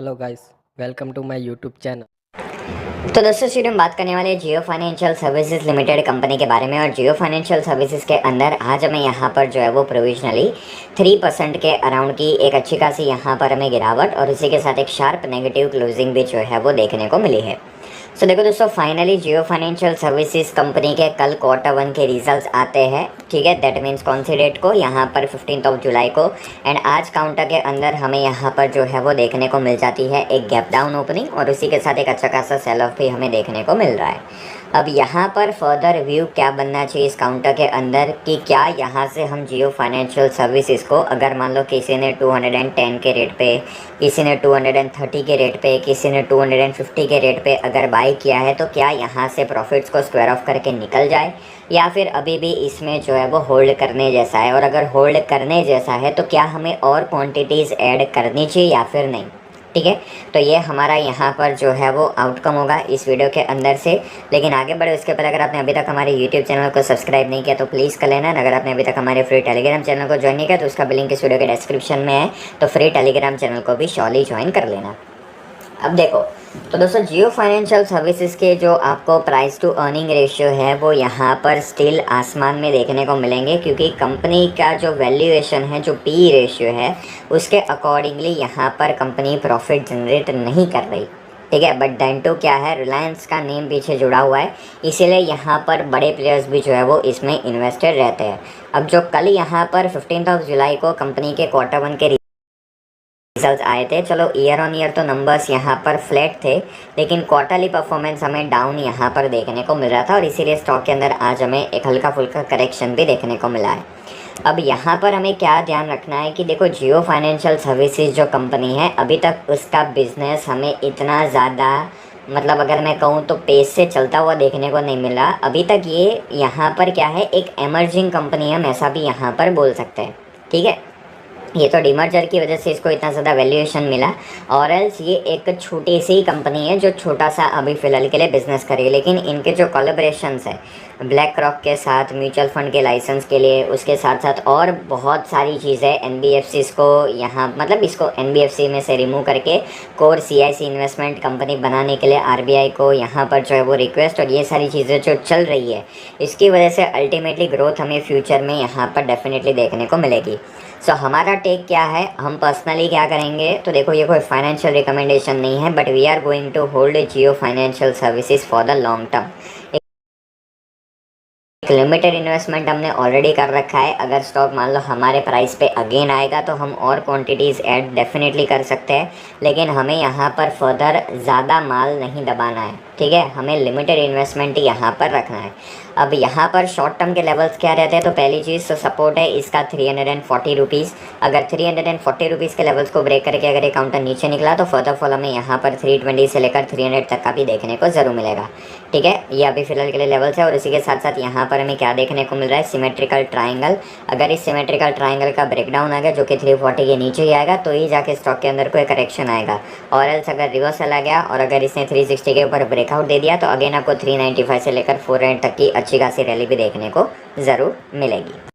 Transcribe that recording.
Hello guys, welcome to my YouTube channel. तो दोस्तों इस वीडियो में बात करने वाले हैं Jio financial services limited company के बारे में। और जियो फाइनेंशियल सर्विसेज के अंदर आज हमें यहाँ पर जो है वो प्रोविजनली 3% के अराउंड की एक अच्छी खासी यहाँ पर हमें गिरावट और इसी के साथ एक शार्प नेगेटिव क्लोजिंग भी जो है वो देखने को मिली है। सो देखो दोस्तों, फाइनली जियो फाइनेंशियल सर्विसेज कंपनी के कल Q1 के रिजल्ट्स आते हैं। ठीक है, दैट मीन्स कौन सी डेट को, यहाँ पर 15 जुलाई को। एंड आज काउंटर के अंदर हमें यहाँ पर जो है वो देखने को मिल जाती है एक गैप डाउन ओपनिंग और उसी के साथ एक अच्छा खासा सेल ऑफ भी हमें देखने को मिल रहा है। अब यहाँ पर फर्दर व्यू क्या बनना चाहिए इस काउंटर के अंदर कि क्या यहाँ से हम जियो फाइनेंशियल सर्विसेज को, अगर मान लो किसी ने 210 के रेट पे, किसी ने 230 के रेट पे, किसी ने 250 के रेट पे अगर बाई किया है, तो क्या यहाँ से प्रॉफिट्स को स्क्वायर ऑफ करके निकल जाए या फिर अभी भी इसमें जो है वो होल्ड करने जैसा है। और अगर होल्ड करने जैसा है तो क्या हमें और क्वांटिटीज़ ऐड करनी चाहिए या फिर नहीं। ठीक है, तो ये हमारा यहाँ पर जो है वो आउटकम होगा इस वीडियो के अंदर से। लेकिन आगे बढ़े उसके पहले अगर आपने अभी तक हमारे यूट्यूब चैनल को सब्सक्राइब नहीं किया तो प्लीज़ कर लेना। अगर आपने अभी तक हमारे फ्री टेलीग्राम चैनल को ज्वाइन नहीं किया तो उसका भी लिंक इस वीडियो के डिस्क्रिप्शन में है, तो फ्री टेलीग्राम चैनल को भी श्योरली ज्वाइन कर लेना। अब देखो तो दोस्तों, जियो फाइनेंशियल सर्विसेज के जो आपको प्राइस टू अर्निंग रेशियो है वो यहाँ पर स्टिल आसमान में देखने को मिलेंगे, क्योंकि कंपनी का जो वैल्यूएशन है, जो पी रेशियो है, उसके अकॉर्डिंगली यहाँ पर कंपनी प्रॉफिट जनरेट नहीं कर रही। ठीक है, बट देन टू क्या है, रिलायंस का नेम पीछे जुड़ा हुआ है, इसीलिए यहाँ पर बड़े प्लेयर्स भी जो है वो इसमें इन्वेस्टेड रहते हैं। अब जो कल यहाँ पर 15 जुलाई को कंपनी के Q1 के रिजल्ट आए थे, चलो ईयर ऑन ईयर तो नंबर्स यहाँ पर फ्लैट थे, लेकिन क्वार्टरली परफॉर्मेंस हमें डाउन यहाँ पर देखने को मिल रहा था और इसीलिए स्टॉक के अंदर आज हमें एक हल्का फुल्का करेक्शन भी देखने को मिला है। अब यहाँ पर हमें क्या ध्यान रखना है कि देखो, जियो फाइनेंशियल सर्विसेज जो कंपनी है, अभी तक उसका बिजनेस हमें इतना ज़्यादा, मतलब अगर मैं कहूँ तो पेस से चलता हुआ देखने को नहीं मिला अभी तक। ये यहाँ पर क्या है, एक एमर्जिंग कंपनी है, हम ऐसा भी यहाँ पर बोल सकते हैं। ठीक है, ये तो डीमर्जर की वजह से इसको इतना ज़्यादा वैल्यूएशन मिला, और एल्स ये एक छोटी सी कंपनी है जो छोटा सा अभी फ़िलहाल के लिए बिज़नेस करे। लेकिन इनके जो कोलैबोरेशंस है ब्लैक रॉक के साथ, म्यूचुअल फंड के लाइसेंस के लिए, उसके साथ साथ और बहुत सारी चीज़ें, एनबीएफसीज को यहाँ, मतलब इसको एनबीएफसी में से रिमूव करके कोर सीआईसी इन्वेस्टमेंट कंपनी बनाने के लिए आरबीआई को यहाँ पर जो है वो रिक्वेस्ट, और ये सारी चीज़ें जो चल रही है, इसकी वजह से अल्टीमेटली ग्रोथ हमें फ्यूचर में यहाँ पर डेफिनेटली देखने को मिलेगी। सो हमारा टेक क्या है, हम पर्सनली क्या करेंगे, तो देखो ये कोई फाइनेंशियल रिकमेंडेशन नहीं है, but we are going to hold Jio financial services for the long term. एक लिमिटेड इन्वेस्टमेंट हमने ऑलरेडी कर रखा है। अगर स्टॉक मान लो हमारे प्राइस पे अगेन आएगा तो हम और क्वांटिटीज़ ऐड डेफिनेटली कर सकते हैं, लेकिन हमें यहाँ पर फर्दर ज़्यादा माल नहीं दबाना है। ठीक है, हमें लिमिटेड इन्वेस्टमेंट ही यहाँ पर रखना है। अब यहाँ पर शॉर्ट टर्म के लेवल्स क्या रहते हैं, तो पहली चीज़ तो सपोर्ट है इसका 340 रुपीज़। अगर 340 रुपीज़ के लेवल्स को ब्रेक करके अगर ये काउंटर नीचे निकला तो फर्दर फॉल हमें यहाँ पर 320 से लेकर 300 तक का भी देखने को ज़रूर मिलेगा। ठीक है, ये अभी फिलहाल के लिए लेवल्स है। और इसी के साथ साथ यहाँ पर हमें क्या देखने को मिल रहा है, सिमेट्रिकल ट्राइंगल। अगर इस सिमेट्रिकल ट्राइंगल का ब्रेकडाउन आ गया जो कि 340 के नीचे ही आएगा, तो ही जाके स्टॉक के अंदर कोई करेक्शन आएगा। और एल्स अगर रिवर्सल आ गया और अगर इसने 360 के ऊपर ब्रेकआउट दे दिया तो अगेन आपको 395 से लेकर 400 तक की अच्छी खासी रैली भी देखने को ज़रूर मिलेगी।